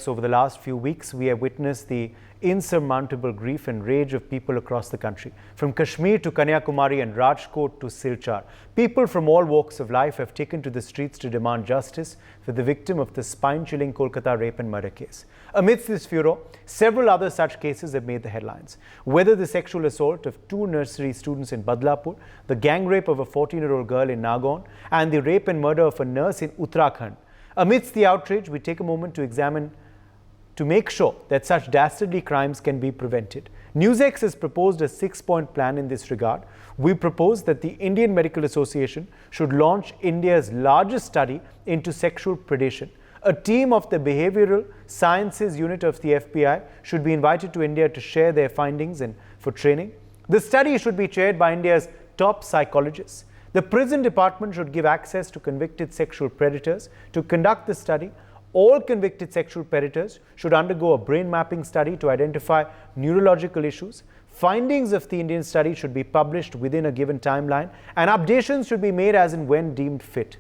Over the last few weeks, we have witnessed the insurmountable grief and rage of people across the country. From Kashmir to Kanyakumari and Rajkot to Silchar, people from all walks of life have taken to the streets to demand justice for the victim of the spine-chilling Kolkata rape and murder case. Amidst this furor, several other such cases have made the headlines. Whether the sexual assault of two nursery students in Badlapur, the gang rape of a 14-year-old girl in Nagaon, and the rape and murder of a nurse in Uttarakhand. Amidst the outrage, we take a moment to make sure that such dastardly crimes can be prevented. NewsX has proposed a 6-point plan in this regard. We propose that the Indian Medical Association should launch India's largest study into sexual predation. A team of the Behavioral Sciences Unit of the FBI should be invited to India to share their findings and for training. The study should be chaired by India's top psychologists. The prison department should give access to convicted sexual predators to conduct the study. All convicted sexual predators should undergo a brain mapping study to identify neurological issues. Findings of the Indian study should be published within a given timeline, and updations should be made as and when deemed fit.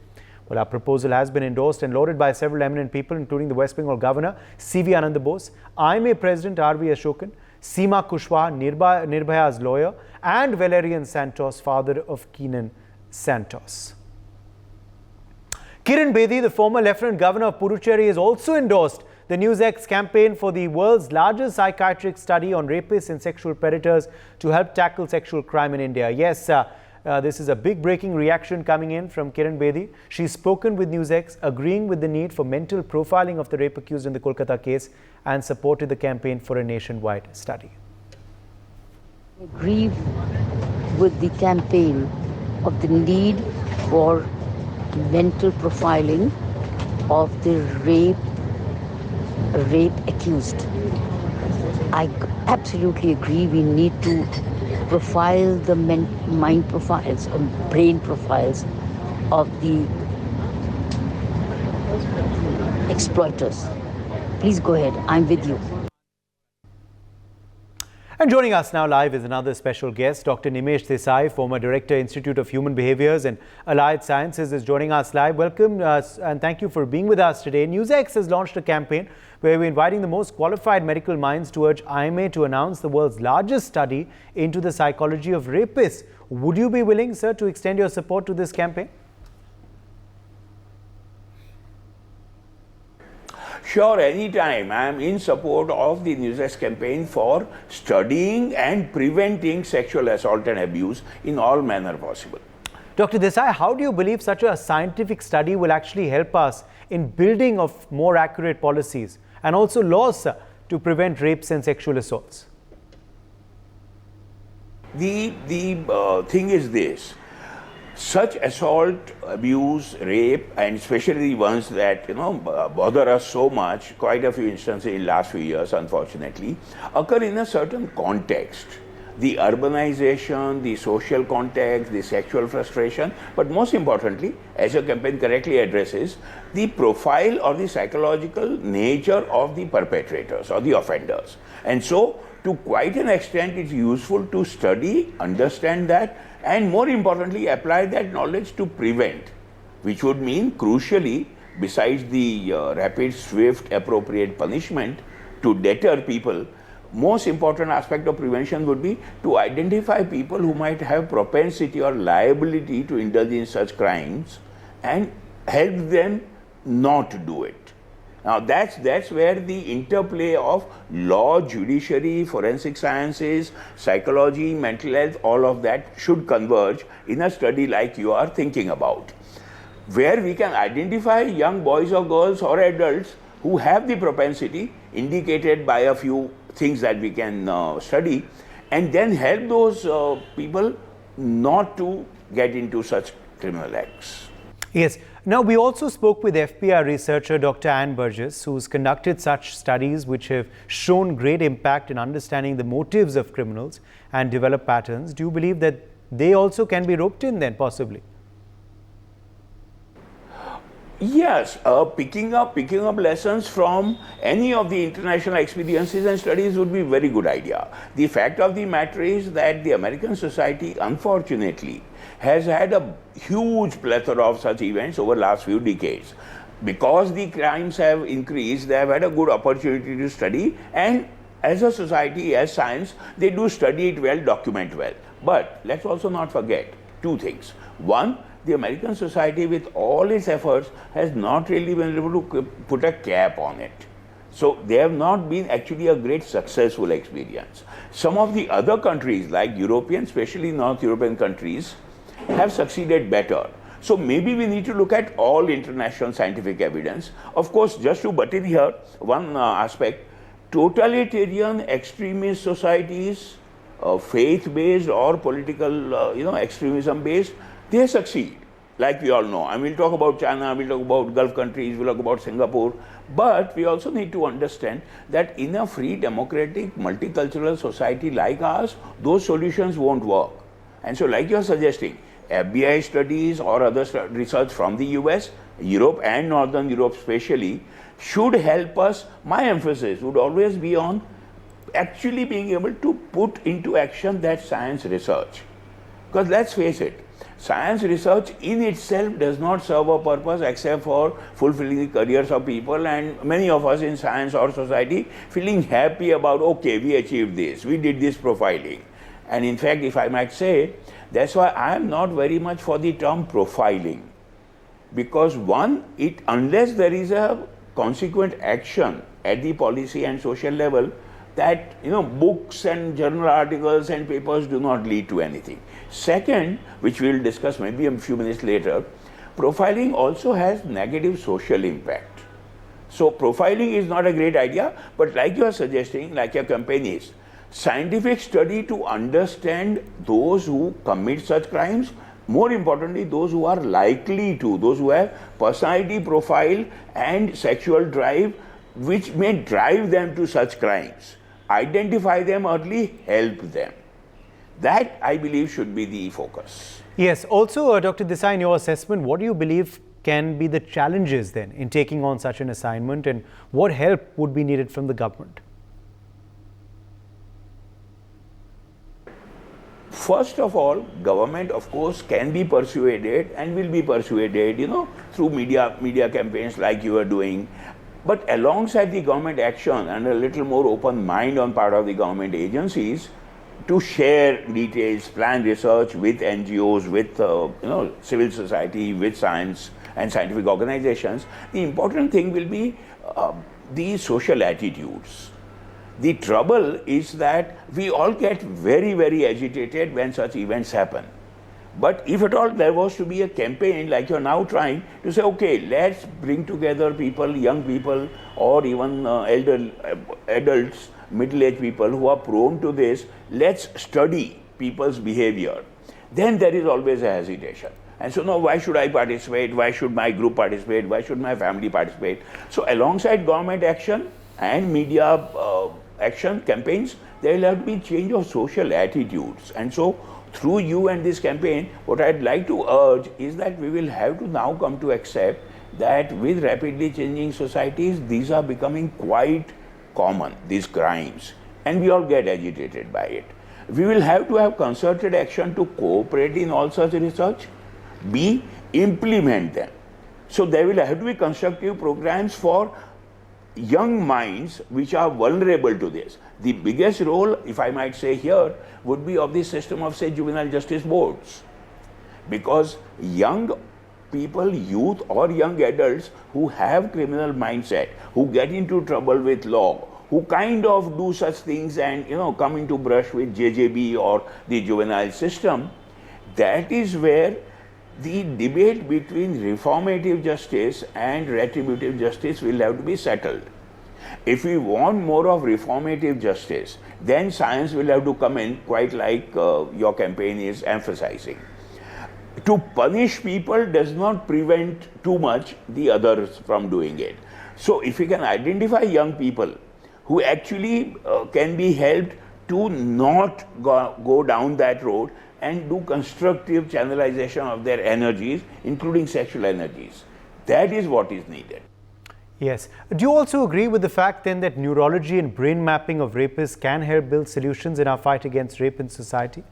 Well, our proposal has been endorsed and lauded by several eminent people, including the West Bengal Governor, C.V. Ananda Bose, IMA President R.V. Ashokan, Seema Kushwaha, Nirbhaya's lawyer, and Valerian Santos, father of Keenan Santos. Kiran Bedi, the former Lieutenant Governor of Puducherry, has also endorsed the NewsX campaign for the world's largest psychiatric study on rapists and sexual predators to help tackle sexual crime in India. Yes, this is a big breaking reaction coming in from Kiran Bedi. She's spoken with NewsX, agreeing with the need for mental profiling of the rape accused in the Kolkata case and supported the campaign for a nationwide study. I agree with the campaign of the need for mental profiling of the rape accused. I absolutely agree we need to profile the mind profiles or brain profiles of the exploiters. Please go ahead, I'm with you. And joining us now live is another special guest, Dr. Nimesh Desai, former Director, Institute of Human Behaviors and Allied Sciences, is joining us live. Welcome and thank you for being with us today. NewsX has launched a campaign where we're inviting the most qualified medical minds to urge IMA to announce the world's largest study into the psychology of rapists. Would you be willing, sir, to extend your support to this campaign? Sure, anytime. I am in support of the NewsX campaign for studying and preventing sexual assault and abuse in all manner possible. Dr. Desai, how do you believe such a scientific study will actually help us in building of more accurate policies and also laws to prevent rapes and sexual assaults? The thing is this. Such assault, abuse, rape, and especially the ones that bother us so much, quite a few instances in the last few years, unfortunately, occur in a certain context. The urbanization, the social context, the sexual frustration, but most importantly, as your campaign correctly addresses, the profile or the psychological nature of the perpetrators or the offenders. And so, to quite an extent, it's useful to study, understand that, and more importantly, apply that knowledge to prevent, which would mean, crucially, besides the rapid, swift, appropriate punishment to deter people, most important aspect of prevention would be to identify people who might have propensity or liability to indulge in such crimes and help them not to do it. Now that's where the interplay of law, judiciary, forensic sciences, psychology, mental health, all of that should converge in a study like you are thinking about, where we can identify young boys or girls or adults who have the propensity indicated by a few things that we can study, and then help those people not to get into such criminal acts. Yes. Now, we also spoke with FBI researcher Dr. Anne Burgess, who's conducted such studies which have shown great impact in understanding the motives of criminals and develop patterns. Do you believe that they also can be roped in then, possibly? Yes, picking up lessons from any of the international experiences and studies would be a very good idea. The fact of the matter is that the American society, unfortunately, has had a huge plethora of such events over the last few decades. because the crimes have increased, they have had a good opportunity to study, and as a society, as science, they do study it well, document well. But let's also not forget two things. One, the American society, with all its efforts, has not really been able to put a cap on it. So they have not been actually a great successful experience. Some of the other countries, like European, especially North European countries, have succeeded better. So maybe we need to look at all international scientific evidence. Of course, just to butt in here, one aspect, totalitarian extremist societies, faith-based or political, extremism-based, they succeed, like we all know. And we'll talk about China, we'll talk about Gulf countries, we'll talk about Singapore. But we also need to understand that in a free, democratic, multicultural society like ours, those solutions won't work. And so, like you're suggesting, FBI studies or other research from the US, Europe and Northern Europe especially, should help us. My emphasis would always be on actually being able to put into action that science research. Because let's face it, science research in itself does not serve a purpose except for fulfilling the careers of people, and many of us in science or society feeling happy about, okay, we achieved this, we did this profiling. And in fact, if I might say, that's why I am not very much for the term profiling. Because one, unless there is a consequent action at the policy and social level, that books and journal articles and papers do not lead to anything. Second, which we will discuss maybe a few minutes later, profiling also has negative social impact. So profiling is not a great idea, but like you are suggesting, like your campaign is, scientific study to understand those who commit such crimes, more importantly, those who are likely to, those who have personality profile and sexual drive which may drive them to such crimes. Identify them early, help them. That, I believe, should be the focus. Yes. Also, Dr. Desai, in your assessment, what do you believe can be the challenges then in taking on such an assignment, and what help would be needed from the government? First of all, government, of course, can be persuaded and will be persuaded, through media campaigns like you are doing. But alongside the government action and a little more open mind on part of the government agencies to share details, plan research with NGOs, with civil society, with science and scientific organizations, the important thing will be the social attitudes. The trouble is that we all get very, very agitated when such events happen. But if at all there was to be a campaign like you're now trying to say, okay, let's bring together people, young people, or even adults, middle-aged people who are prone to this, let's study people's behavior, then there is always a hesitation. And so now, why should I participate? Why should my group participate? Why should my family participate? So alongside government action and media action campaigns, there will have to be change of social attitudes. And so through you and this campaign, what I'd like to urge is that we will have to now come to accept that with rapidly changing societies, these are becoming quite common, these crimes, and we all get agitated by it. We will have to have concerted action to cooperate in all such research. B, implement them. So there will have to be constructive programs for young minds which are vulnerable to this. The biggest role, if I might say here, would be of the system of, say, juvenile justice boards. Because young people, youth or young adults who have criminal mindset, who get into trouble with law, who kind of do such things and come into brush with JJB or the juvenile system, that is where the debate between reformative justice and retributive justice will have to be settled. If we want more of reformative justice, then science will have to come in, quite like your campaign is emphasizing. To punish people does not prevent too much the others from doing it. So if we can identify young people who actually can be helped to not go down that road and do constructive channelization of their energies, including sexual energies, that is what is needed. Yes. Do you also agree with the fact then that neurology and brain mapping of rapists can help build solutions in our fight against rape in society?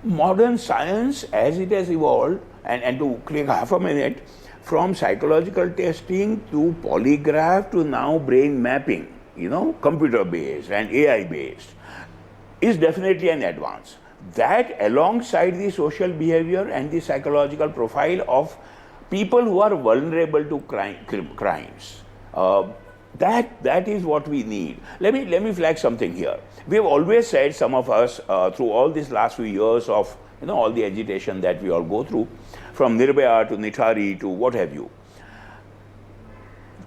Modern science, as it has evolved, and to take half a minute, from psychological testing to polygraph to now brain mapping, computer based and AI based, is definitely an advance. That alongside the social behavior and the psychological profile of people who are vulnerable to crimes. That is what we need. Let me flag something here. We have always said, some of us, through all these last few years of all the agitation that we all go through, from Nirbhaya to Nithari to what have you,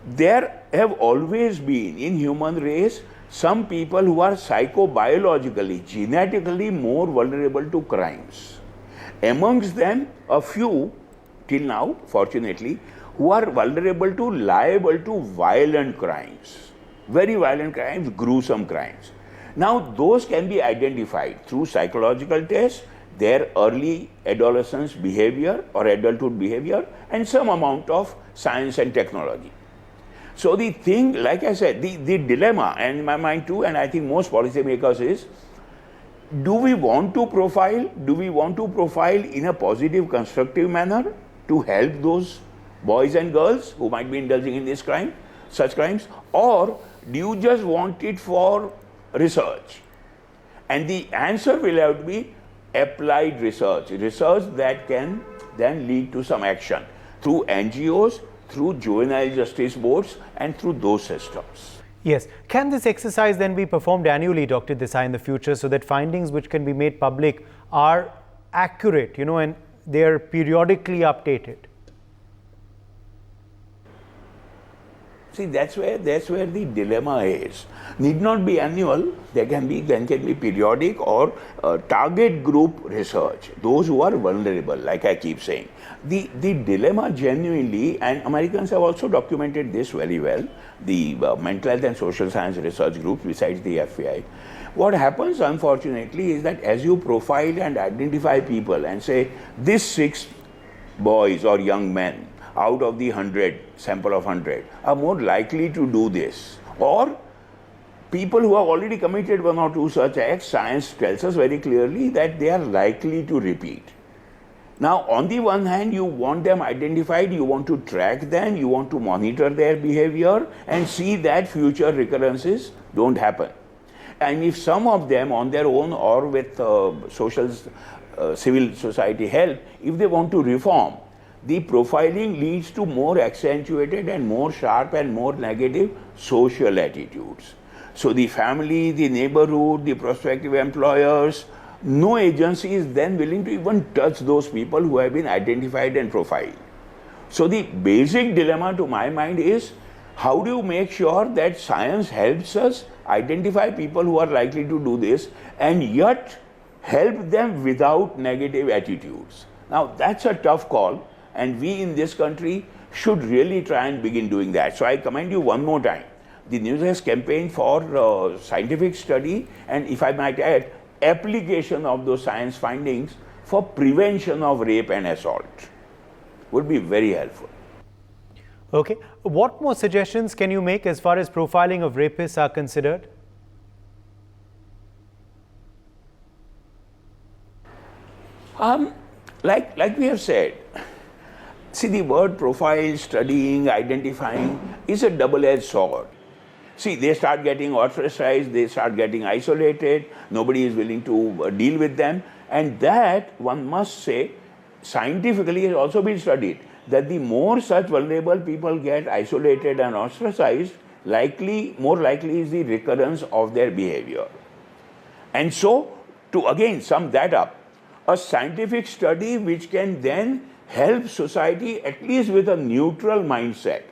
there have always been in human race some people who are psychobiologically, genetically more vulnerable to crimes. Amongst them, a few, till now, fortunately, who are liable to violent crimes, very violent crimes, gruesome crimes. Now, those can be identified through psychological tests, their early adolescence behavior or adulthood behavior, and some amount of science and technology. So the thing, like I said, the dilemma, and in my mind too, and I think most policymakers is, do we want to profile? Do we want to profile in a positive, constructive manner to help those boys and girls who might be indulging in such crimes, or do you just want it for research? And the answer will have to be applied research that can then lead to some action through NGOs, through juvenile justice boards, and through those systems. Yes. Can this exercise then be performed annually, Dr. Desai, in the future, so that findings which can be made public are accurate, and they are periodically updated? See, that's where the dilemma is. Need not be annual. There can be periodic or target group research. Those who are vulnerable, like I keep saying. The dilemma genuinely, and Americans have also documented this very well, the mental health and social science research groups besides the FBI. What happens, unfortunately, is that as you profile and identify people and say, these 6 boys or young men out of the 100, sample of 100, are more likely to do this. Or people who have already committed 1 or 2 such acts, science tells us very clearly that they are likely to repeat. Now, on the one hand, you want them identified, you want to track them, you want to monitor their behavior and see that future recurrences don't happen. And if some of them on their own or with civil society help, if they want to reform, the profiling leads to more accentuated and more sharp and more negative social attitudes. So the family, the neighborhood, the prospective employers, no agency is then willing to even touch those people who have been identified and profiled. So the basic dilemma to my mind is, how do you make sure that science helps us identify people who are likely to do this and yet help them without negative attitudes? Now that's a tough call, and we in this country should really try and begin doing that. So I commend you one more time, the NewsX campaign for scientific study, and if I might add, application of those science findings for prevention of rape and assault would be very helpful. Okay. What more suggestions can you make as far as profiling of rapists are considered? Like we have said, see, the word profile, studying, identifying is a double-edged sword. See, they start getting ostracized, they start getting isolated, nobody is willing to deal with them, and that, one must say, scientifically has also been studied, that the more such vulnerable people get isolated and ostracized, more likely is the recurrence of their behavior. And so, to again sum that up, a scientific study which can then help society at least with a neutral mindset,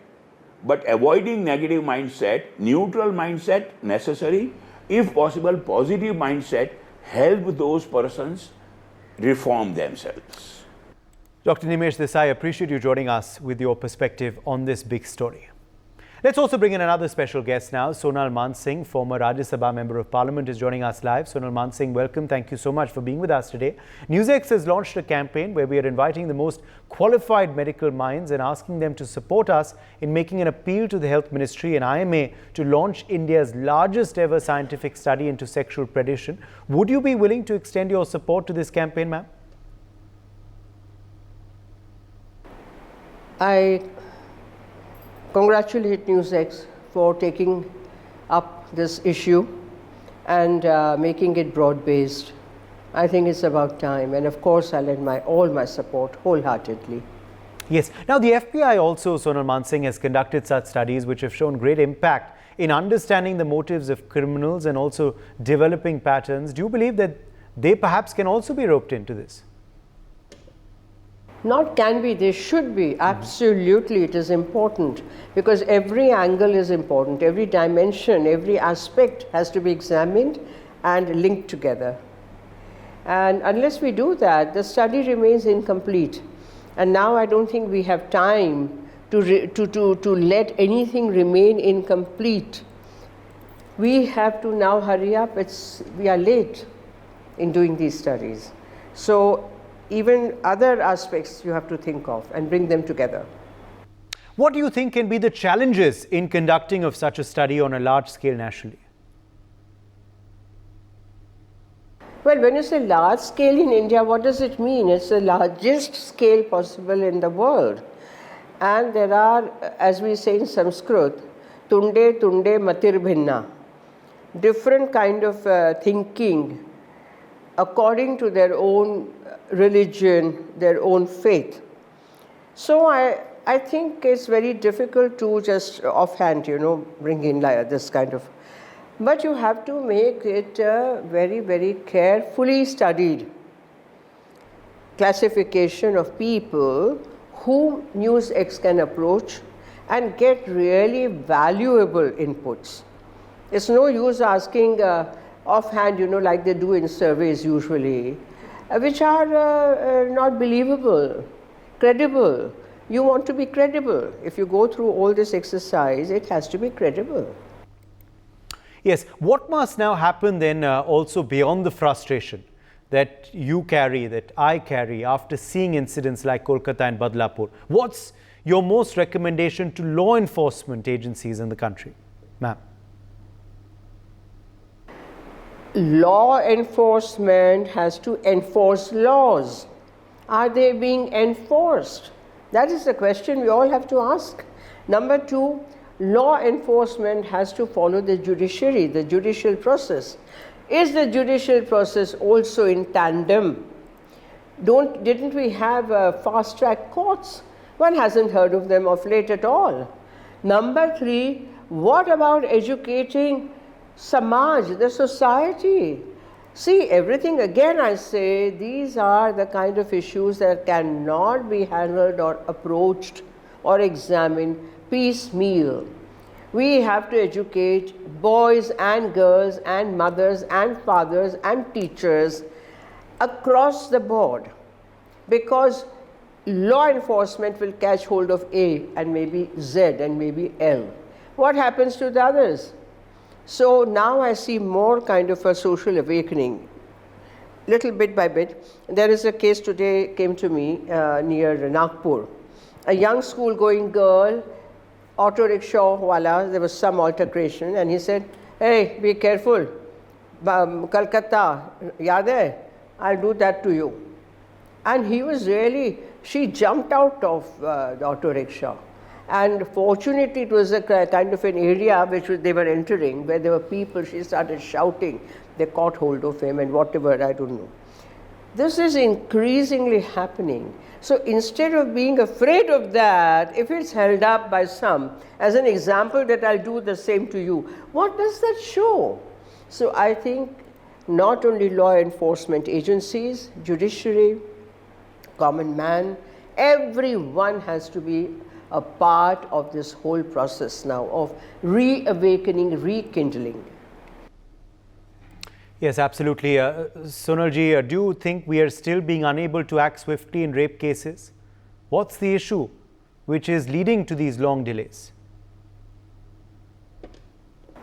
but avoiding negative mindset, neutral mindset necessary, if possible positive mindset, help those persons reform themselves. Dr. Nimesh Desai, I appreciate you joining us with your perspective on this big story. Let's also bring in another special guest now. Sonal Mansingh, former Rajya Sabha Member of Parliament, is joining us live. Sonal Mansingh, welcome. Thank you so much for being with us today. NewsX has launched a campaign where we are inviting the most qualified medical minds and asking them to support us in making an appeal to the Health Ministry and IMA to launch India's largest ever scientific study into sexual predation. Would you be willing to extend your support to this campaign, ma'am? I congratulate NewsX for taking up this issue and making it broad-based. I think it's about time, and of course I'll lend all my support wholeheartedly. Yes. Now the FBI also, Sonal Mansingh, has conducted such studies which have shown great impact in understanding the motives of criminals and also developing patterns. Do you believe that they perhaps can also be roped into this? Not can be, they should be. Absolutely, it is important, because every angle is important, every dimension, every aspect has to be examined and linked together. And unless we do that, the study remains incomplete. And now I don't think we have time to let anything remain incomplete. We have to now hurry up. We are late in doing these studies. So even other aspects you have to think of and bring them together. What do you think can be the challenges in conducting of such a study on a large scale nationally? Well, when you say large scale in India, what does it mean? It's the largest scale possible in the world. And there are, as we say in Sanskrit, tunde tunde matir bhinna, different kind of thinking according to their own religion, their own faith. So I think it's very difficult to just offhand, bring in this kind of. But you have to make it very, very carefully studied classification of people whom NewsX can approach and get really valuable inputs. It's no use asking offhand, like they do in surveys usually, which are not believable, credible. You want to be credible. If you go through all this exercise, it has to be credible. Yes. What must now happen then also beyond the frustration that you carry, that I carry after seeing incidents like Kolkata and Badlapur? What's your most recommendation to law enforcement agencies in the country, ma'am? Law enforcement has to enforce laws. Are they being enforced? That is the question we all have to ask. Number two, law enforcement has to follow the judiciary, the judicial process. Is the judicial process also in tandem? Didn't we have fast track courts? One hasn't heard of them of late at all. Number three, what about educating Samaj, the society? See, everything, again I say, these are the kind of issues that cannot be handled or approached or examined piecemeal. We have to educate boys and girls and mothers and fathers and teachers across the board, because law enforcement will catch hold of A and maybe Z and maybe L. What happens to the others? So now I see more kind of a social awakening, little bit by bit. There is a case today came to me near Nagpur. A young school-going girl, auto rickshaw wala, there was some altercation, and he said, "Hey, be careful, Kolkata, yaad hai? I'll do that to you." And he was really, she jumped out of the auto rickshaw. And fortunately, it was a kind of an area which they were entering, where there were people. She started shouting. They caught hold of him and whatever, I don't know. This is increasingly happening. So instead of being afraid of that, if it's held up by some, as an example that I'll do the same to you, what does that show? So I think not only law enforcement agencies, judiciary, common man, everyone has to be a part of this whole process now of reawakening, rekindling. Yes, absolutely. Sonalji, do you think we are still being unable to act swiftly in rape cases? What's the issue which is leading to these long delays?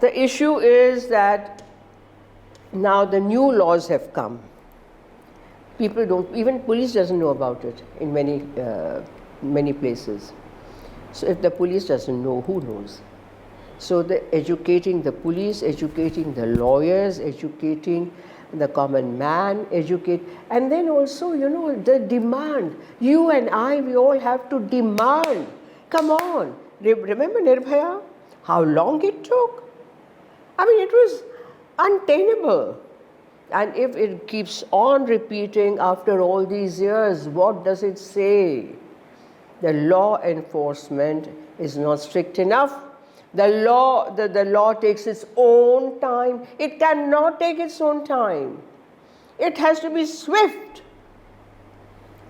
The issue is that now the new laws have come. People don't, even police doesn't know about it in many places. So if the police doesn't know, who knows? So educating the police, educating the lawyers, educating the common man, educate, and then also, you know, the demand. You and I, we all have to demand. Come on. Remember Nirbhaya? How long it took? I mean, it was untenable. And if it keeps on repeating after all these years, what does it say? The law enforcement is not strict enough. The law takes its own time. It cannot take its own time. It has to be swift.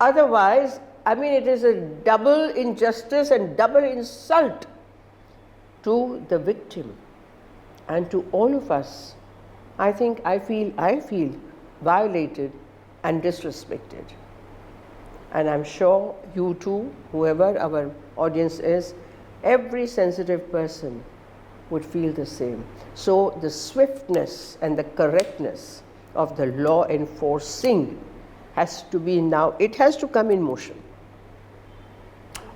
Otherwise, I mean, it is a double injustice and double insult to the victim and to all of us. I feel violated and disrespected. And I'm sure you too, whoever our audience is, every sensitive person would feel the same. So the swiftness and the correctness of the law enforcing has to be now, it has to come in motion.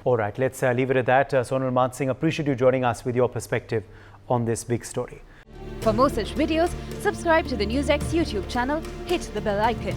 All right, let's leave it at that. Sonal Mansingh, appreciate you joining us with your perspective on this big story. For more such videos, subscribe to the NewsX YouTube channel, hit the bell icon.